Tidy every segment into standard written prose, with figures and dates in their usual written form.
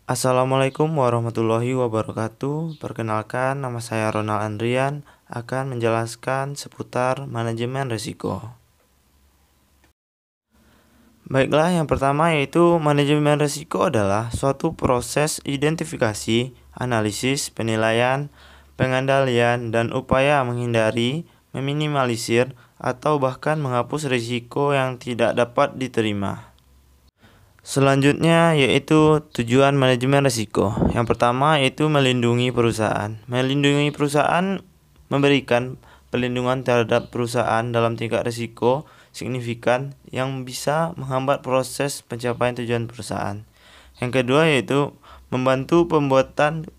Assalamualaikum warahmatullahi wabarakatuh. Perkenalkan, nama saya Ronald Andrian akan menjelaskan seputar manajemen risiko. Baiklah, yang pertama yaitu manajemen risiko adalah suatu proses identifikasi, analisis, penilaian, pengendalian, dan upaya menghindari, meminimalisir, atau bahkan menghapus risiko yang tidak dapat diterima. Selanjutnya yaitu tujuan manajemen risiko. Yang pertama yaitu melindungi perusahaan. Melindungi perusahaan memberikan perlindungan terhadap perusahaan dalam tingkat risiko signifikan yang bisa menghambat proses pencapaian tujuan perusahaan. Yang kedua yaitu membantu pembuatan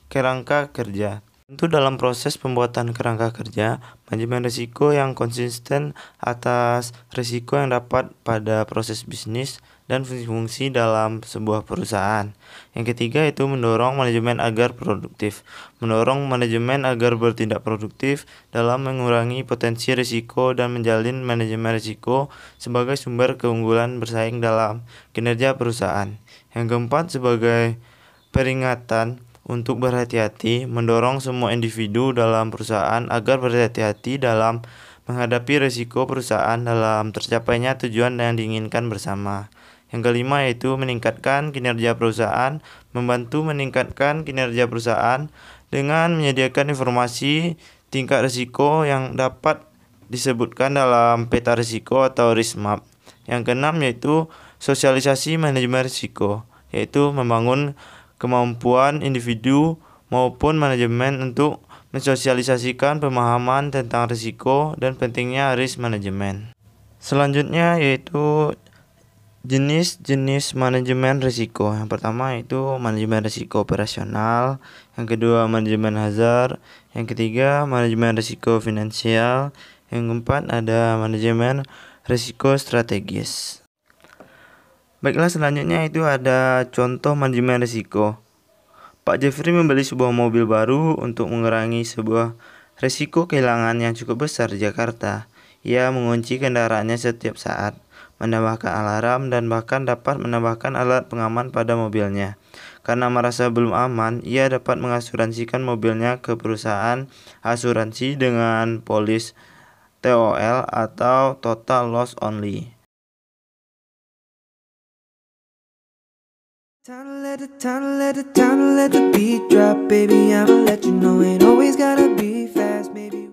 kerangka kerja. Tentu dalam proses pembuatan kerangka kerja, manajemen risiko yang konsisten atas risiko yang dapat pada proses bisnis dan fungsi-fungsi dalam sebuah perusahaan. Yang ketiga itu mendorong manajemen agar produktif. Mendorong manajemen agar bertindak produktif dalam mengurangi potensi risiko dan menjalin manajemen risiko sebagai sumber keunggulan bersaing dalam kinerja perusahaan. Yang keempat sebagai peringatan untuk berhati-hati, mendorong semua individu dalam perusahaan agar berhati-hati dalam menghadapi risiko perusahaan dalam tercapainya tujuan yang diinginkan bersama. Yang kelima yaitu meningkatkan kinerja perusahaan, membantu meningkatkan kinerja perusahaan dengan menyediakan informasi tingkat risiko yang dapat disebutkan dalam peta risiko atau risk map. Yang keenam yaitu sosialisasi manajemen risiko, yaitu membangun kemampuan individu maupun manajemen untuk mensosialisasikan pemahaman tentang risiko dan pentingnya risk management. Selanjutnya yaitu jenis-jenis manajemen risiko. Yang pertama yaitu manajemen risiko operasional, yang kedua manajemen hazard, yang ketiga manajemen risiko finansial, yang keempat ada manajemen risiko strategis. Baiklah, selanjutnya itu ada contoh manajemen risiko. Pak Jeffrey membeli sebuah mobil baru untuk mengurangi sebuah risiko kehilangan yang cukup besar di Jakarta. Ia mengunci kendaraannya setiap saat, menambahkan alarm, dan bahkan dapat menambahkan alat pengaman pada mobilnya. Karena merasa belum aman, ia dapat mengasuransikan mobilnya ke perusahaan asuransi dengan polis TOL atau Total Loss Only. Time to let the beat drop, baby. I'ma let you know it always gotta be fast, maybe.